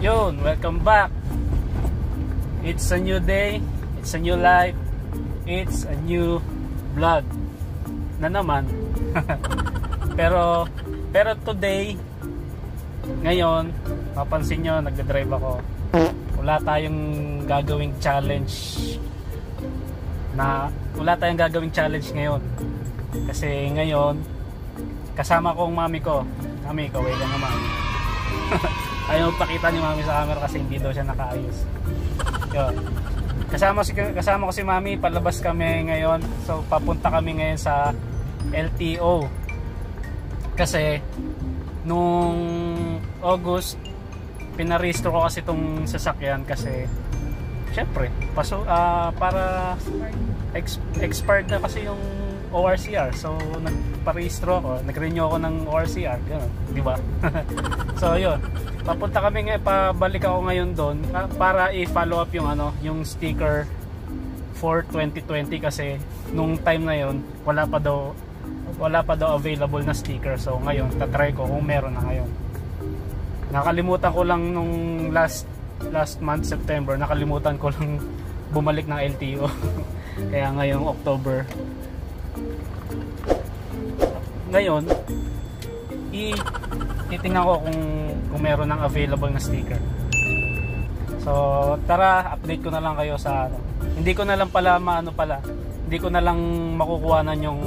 Yun, welcome back. It's a new day, it's a new life, it's a new vlog na naman. pero today, ngayon, mapansin nyo, nagdadrive ako. Wala tayong gagawing challenge ngayon. Kasi ngayon, kasama ko ang mami ko. Mami, kaway ka naman. Ayaw magpakita ni mami sa camera kasi hindi daw siya nakaayos. Yun. Kasama ko si mami, palabas kami ngayon. So papunta kami ngayon sa LTO. Kasi nung August, pinarehistro ko kasi itong sasakyan kasi syempre, para expired na kasi yung ORCR. So nagparehistro ako, nag-renew ako ng ORCR, gano'n, di ba? So yun, papunta kami ngayon, pabalik ako ngayon doon para i-follow up yung yung sticker for 2020 kasi nung time na yun wala pa daw available na sticker. So ngayon tatry ko kung meron na ngayon. Nakalimutan ko lang nung last month September, nakalimutan ko lang bumalik ng LTO. Kaya ngayong October, ngayon titingnan ko kung meron ng available na sticker. So tara, update ko na lang kayo sa hindi ko na lang pala hindi ko na lang makukuhanan yung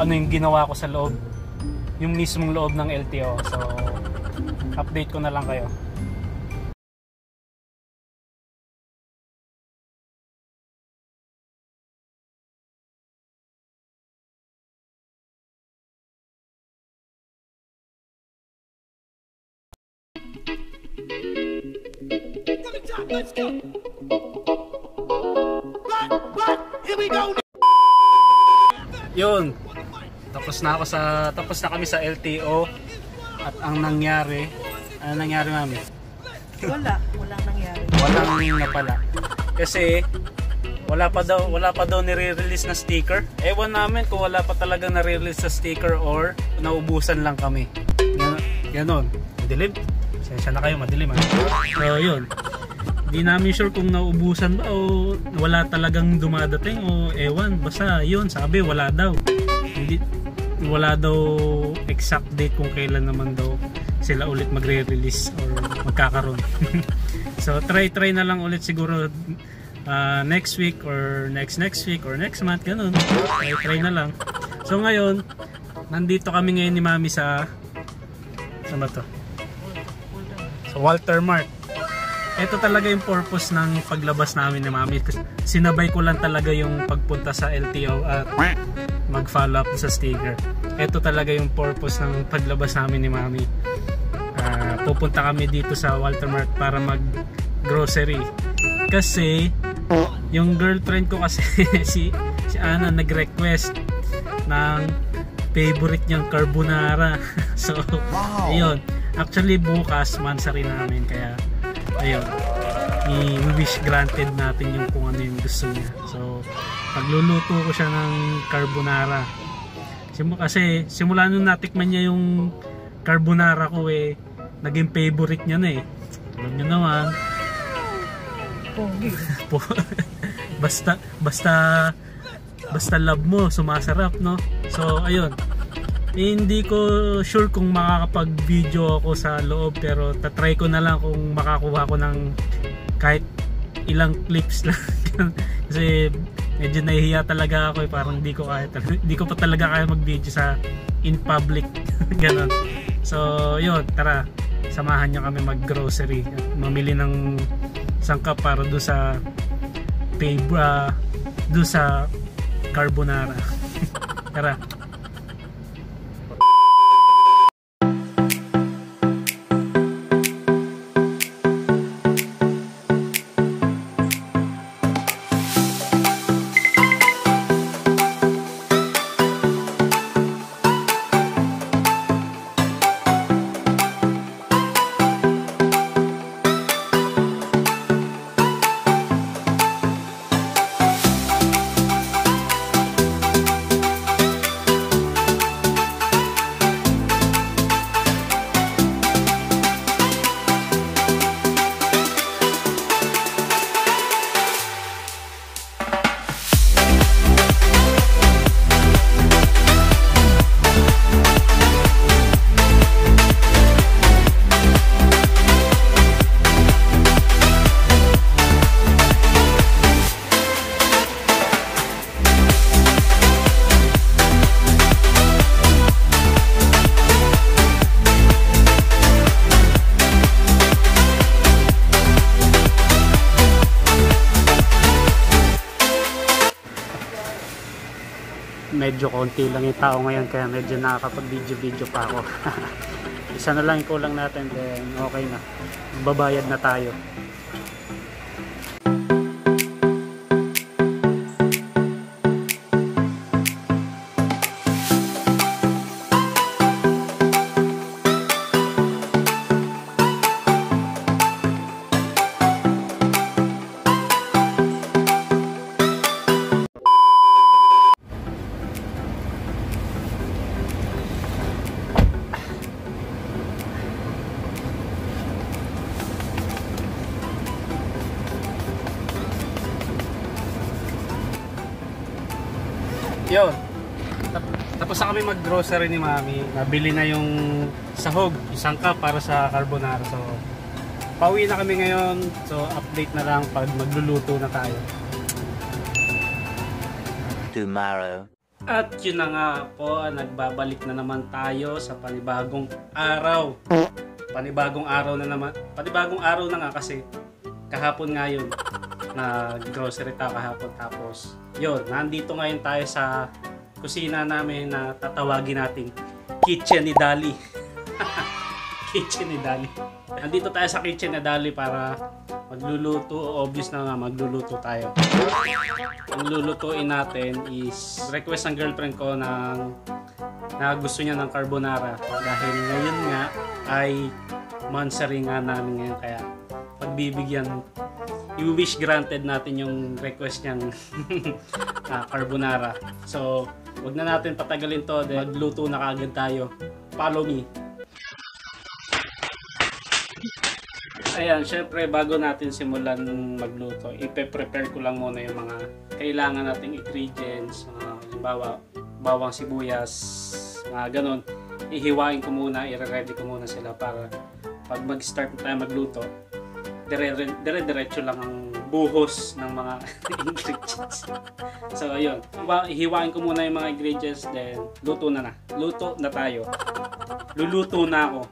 yung ginawa ko sa loob, yung mismong loob ng LTO. So update ko na lang kayo. Let's go. Here we go. Yun. Tapos na kami sa LTO at ang nangyari, ano nangyari, mami? Walang nangyari. Walang napala. Kasi wala pa daw nire-release na sticker. Ewan namin kung wala pa talaga nare-release na sticker or naubusan lang kami. Ganon. Madilim. Sensya na kayo, madilim. So yun. Di namin sure kung naubusan ba o wala talagang dumadating o ewan. Basta yun, sabi wala daw. Wala daw exact date kung kailan naman daw sila ulit magre-release or magkakaroon. So try na lang ulit siguro next week or next week or next month, ganun. Try na lang. So ngayon, nandito kami ngayon ni mami sa ano to? Sa Walter Mart. Ito talaga yung purpose ng paglabas namin ni mami. Sinabay ko lang talaga yung pagpunta sa LTO at mag-follow up sa sticker. Ito talaga yung purpose ng paglabas namin ni mami. Pupunta kami dito sa Walter Mart para mag-grocery. Kasi yung girlfriend ko kasi si Ana nag-request ng favorite niyang carbonara. So, ayun. Actually bukas mansari namin, kaya ayun, i-wish granted natin yung kung ano yung gusto niya. So pagluluto ko siya ng carbonara kasi simula nung natikman niya yung carbonara ko naging favorite niya na alam niyo naman, basta love mo sumasarap, no? So ayun, hindi ko sure kung makakapag-video ako sa loob, pero tatry ko na lang kung makakuha ko ng kahit ilang clips lang. Kasi medyo nahihiya talaga ako parang hindi ko pa talaga kaya mag-video sa in public. Ganon. So yun, tara, samahan nyo kami mag-grocery at mamili ng sangkap para do sa carbonara. Tara. medyo konti lang yung tao ngayon kaya medyo nakakapag-video pa ako. Isa na lang yung kulang natin, then okay na. Babayad na tayo. Yun. Tapos na kami mag-grocery ni Mami. Nabili na yung sahog, isang cup para sa carbonara. So, pauwi na kami ngayon. So, update na lang pag magluluto na tayo. Tomorrow. At yun na nga po, nagbabalik na naman tayo sa panibagong araw. Panibagong araw na naman. Panibagong araw na nga kasi kahapon nga yun. Nag-grocery tayo kahapon. Tapos, yun, nandito ngayon tayo sa kusina namin na tatawagin natin Kitchen ni Dali. Kitchen ni Dali. Nandito tayo sa Kitchen ni Dali para magluluto. Obvious na nga, magluluto tayo. Ang lulutuin natin is request ng girlfriend ko na gusto niya ng carbonara. Dahil ngayon nga ay monthsary nga namin ngayon. Kaya pagbibigyan, i-wish granted natin yung request niyang carbonara. So, wag na natin patagalin to. Magluto na kaagad tayo. Follow me. Ayan, syempre bago natin simulan magluto, ipe-prepare ko lang muna yung mga kailangan nating ingredients. Halimbawa, bawang sibuyas, mga ganun. Ihiwain ko muna, i-ready ko muna sila para pag mag-start tayo magluto, dire-diretso lang ang buhos ng mga ingredients. So ayun, ihiwain ko muna yung mga ingredients, then luto na tayo. Luluto na ako.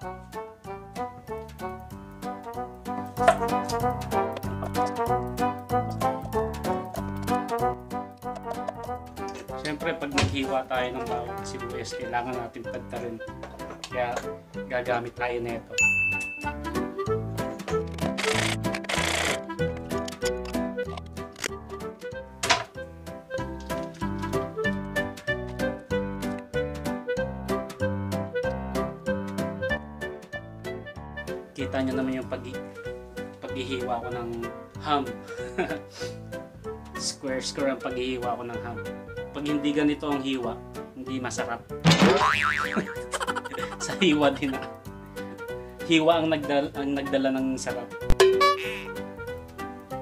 Siyempre pag naghiwa tayo ng bawang sibuyas, kailangan natin tagtarin. Kaya gagamit tayo nito. Kita nyo naman yung paghihiwa ko ng ham. Square ang paghihiwa ko ng ham. Pag hindi ganito ang hiwa, hindi masarap. Sa hiwa din na. Hiwa ang nagdala ng sarap.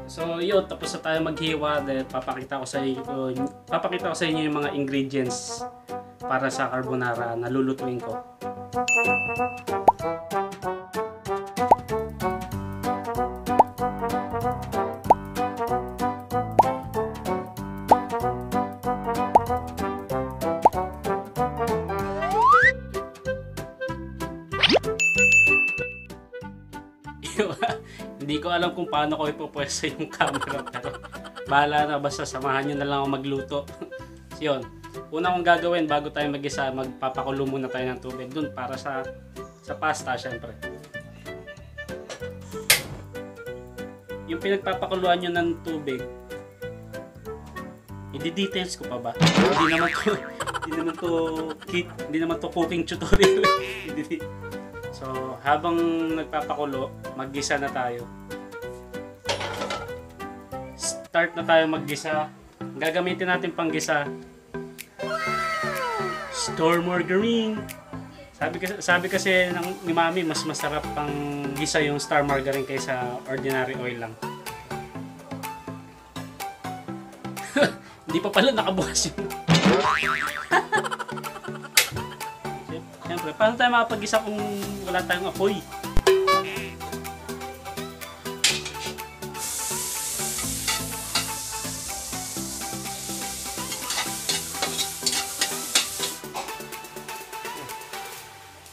So yun, tapos na tayo maghiwa. Then papakita ko sa inyo yung mga ingredients para sa carbonara na lulutuin ko. Hindi ko alam kung paano ko ipopwesta yung camera, pero bahala na, basta samahan nyo na lang ako magluto. So yun, una kong gagawin bago tayo mag-isa, magpapakulo muna tayo ng tubig dun para sa pasta syempre. Yung pinagpapakuluan nyo ng tubig, i-details ko pa ba? Hindi naman to cooking tutorial. So, habang nagpapakulo, maggisa na tayo. Start na tayo maggisa. Gagamitin natin panggisa, store margarine. Sabi kasi ni Mami, mas masarap pang gisa yung star margarine kaysa ordinary oil lang. Hindi pa pala nakabukas yun. Siyempre, paano tayo makapag-gisa kung wala tayong apoy?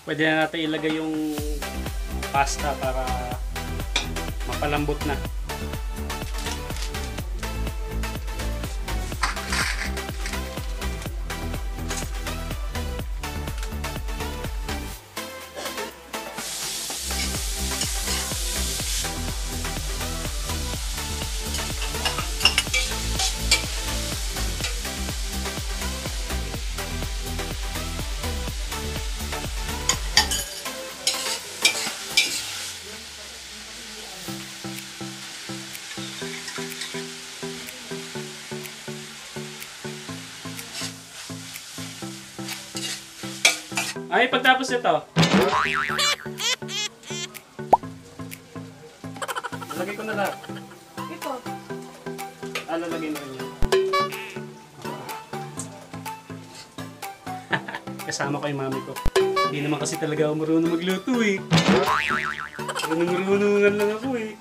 Pwede na natin ilagay yung pasta para mapalambot na. Ay, pagtapos ito. Lalagay ko na lahat. Ito. Lalagay na rin yan. Kasama ko yung mami ko. Hindi naman kasi talaga ako marunong magluto eh. Marunungan lang ako eh.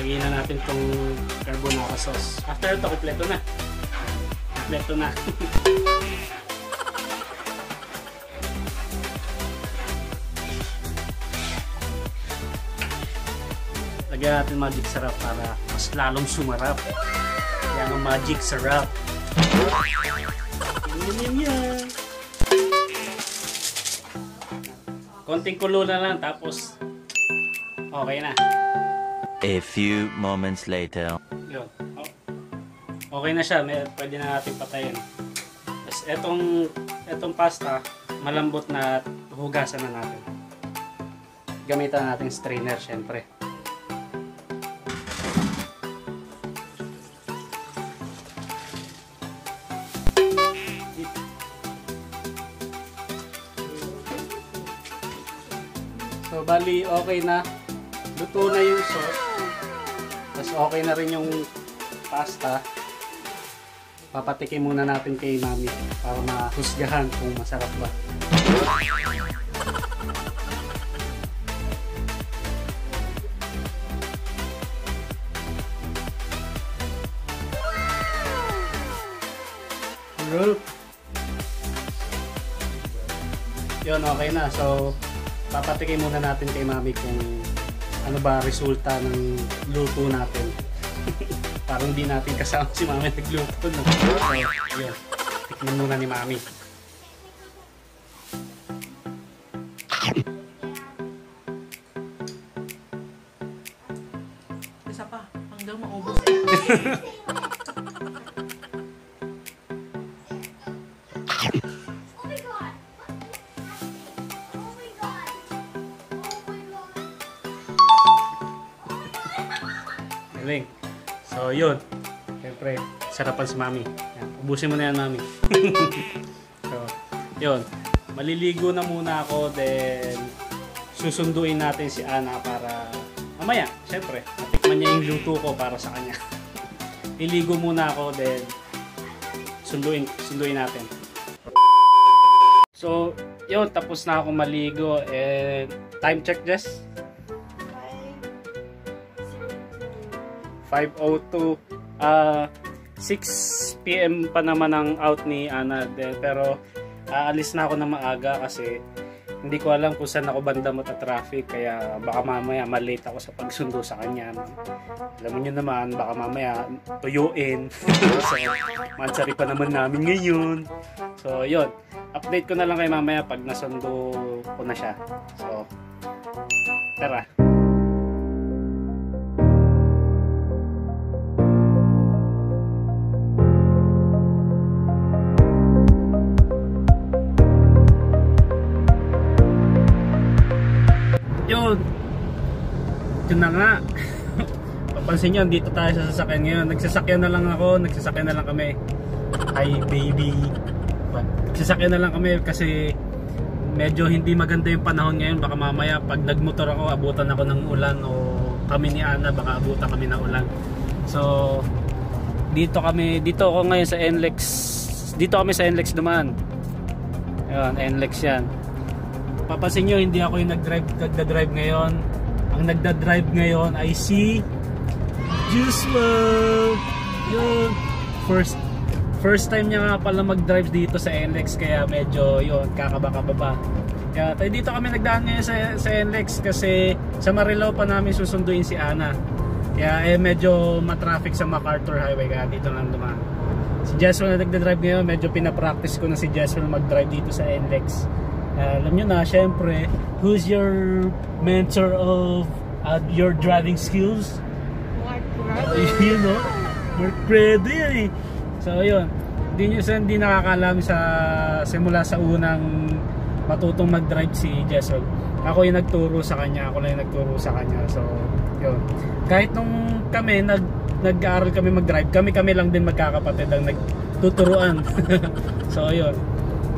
Lagyan na natin itong carbonara sauce. After ito, kompleto na. Kompleto na. Lagyan natin magic syrup para mas lalong sumarap. Yan ang magic syrup. Yan. Konting kulo na lang, tapos okay na. A few moments later. Yun. Okay na siya. Pwede na natin patayin. Tapos etong pasta, malambot na, hugasan na natin. Gamitan natin strainer, syempre. So, bali, okay na. Luto na yung sauce. Tapos okay na rin yung pasta. Papatikim muna natin kay mami para mahusgahan kung masarap ba. Yun, okay na. So, papatikim muna natin kay mami kung ano ba resulta ng luto natin. Parang hindi natin kasama si mami nagluto. No? So, yun. Tikman muna ni mami. Isa pa. Hanggang maubos. Galing. So, yun. Siyempre, sarapan si mami. Yan. Ubusin mo na yan, mami. So, yun. Maliligo na muna ako, then susunduin natin si Ana para mamaya, siyempre, matikman niya yung luto ko para sa kanya. Liligo muna ako, then sunduin natin. So, yun. Tapos na ako maligo. And time check, Jess? 5:02. 6 PM pa naman ang out ni Ana. Pero aalis na ako na maaga kasi hindi ko alam kung saan ako banda mata-traffic. Kaya baka mamaya malate ako sa pagsundo sa kanya. Alam mo nyo naman, baka mamaya tuyuin. So, mansari pa naman namin ngayon. So, yun. Update ko na lang kay mamaya pag nasundo ko na siya. So, tara. Yun na nga. Papansin nyo, dito tayo sa sasakyan ngayon. Nagsasakyan na lang ako, nagsasakyan na lang kami. Hi baby. Nagsasakyan na lang kami kasi medyo hindi maganda yung panahon ngayon. Baka mamaya pag nagmotor ako, abutan ako ng ulan, o kami ni Ana baka abutan kami ng ulan. So dito ako ngayon sa NLEX. Dito kami sa NLEX dumaan. Ayun, NLEX yan. Papansin nyo, hindi ako yung nagda-drive ngayon. Ang nagda-drive ngayon ay si Joshua. Yun. First time niya nga pala mag-drive dito sa NLEX, kaya medyo yun, kakaba-kababa. Kaya tayo dito kami nagdaan ngayon sa NLEX kasi sa Marilao pa namin susunduin si Ana. Kaya medyo matraffic sa MacArthur Highway, kaya dito lang dumaan. Si Joshua na nagda-drive ngayon, medyo pinapractice ko na si Joshua mag-drive dito sa NLEX. Alam nyo na, syempre, who's your mentor of your driving skills? Mark Yun no? Mark Credo yan eh. So yun, hindi nakakaalam sa simula sa unang matutong mag-drive si Jessel. Ako yung nagturo sa kanya, ako lang yung nagturo sa kanya. So yun, kahit nung kami nag-aaral kami mag-drive, kami lang din magkakapatid ang nagtuturuan. So yun,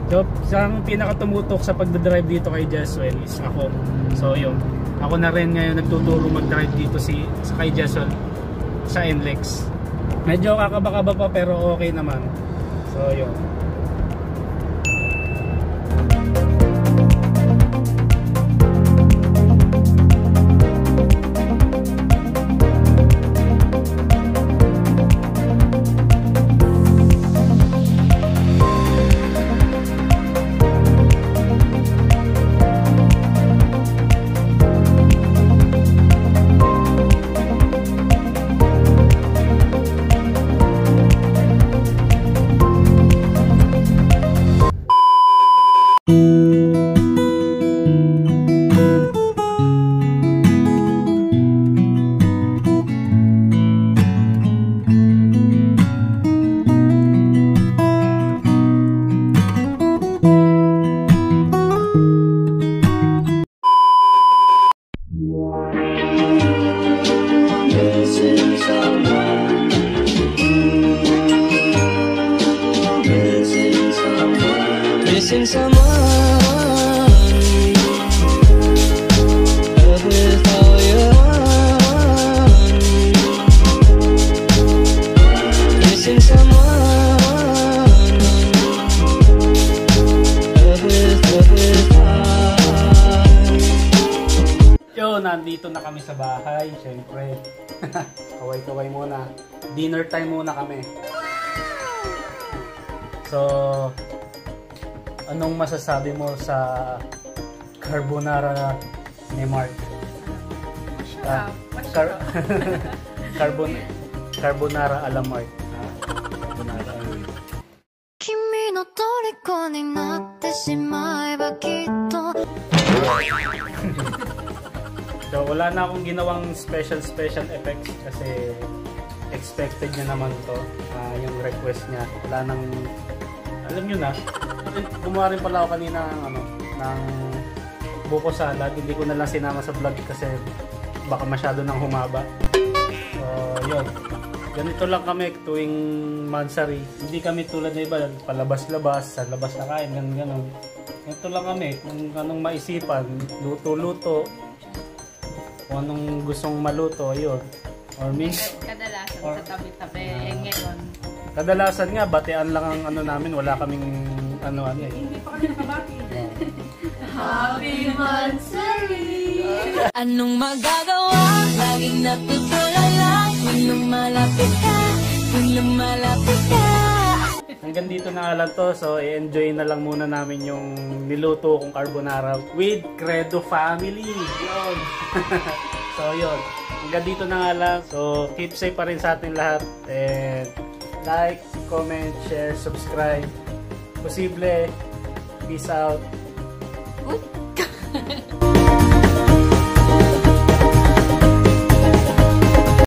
so ang pinakatumutok sa pagdadrive dito kay Jessel is ako. So yun, ako na rin ngayon nagtuturo mag-drive dito sa kay Jessel sa NLEX. Medyo kakaba-kaba pa pero okay naman. So yun. Missing someone, love with all your heart. Missing someone, love with heart. Yo, nandito na kami sa bahay, syempre. Kaway-kaway muna. Dinner time muna kami. So, anong masasabi mo sa carbonara ni Mark? Carbonara ala Mark. Carbonara. 君の虜になってしまえばきっと So, wala na akong ginawang special effects kasi expected niya naman to. Yung request niya. Wala nang, alam nyo na, gumawa rin pala ako kanina ng buko salad. Hindi ko na lang sinama sa vlog kasi baka masyado nang humaba. So, yun. Ganito lang kami tuwing Mansari. Hindi kami tulad na iba, palabas-labas, sa labas na kain, ganun. Ganito lang kami. Kung anong maisipan, luto-luto. Kung anong gustong maluto, ayun. Or minsan, Kadalasan sa tabi-tabi. Ngayon, kadalasan nga, batean lang ang namin. Wala kaming ano-ano eh. Hindi pa kami nakabati. Happy Mansari! Anong magagawa? Laging natutulala Kung lumalapit ka Kung lumalapit ka Hanggang dito na lang to. So, i-enjoy na lang muna namin yung niluto kong carbonara with Credo family. Yun. So, yun. Hanggang dito na nga lang. So, keep safe pa rin sa ating lahat. And like, comment, share, subscribe. Posible. Peace out.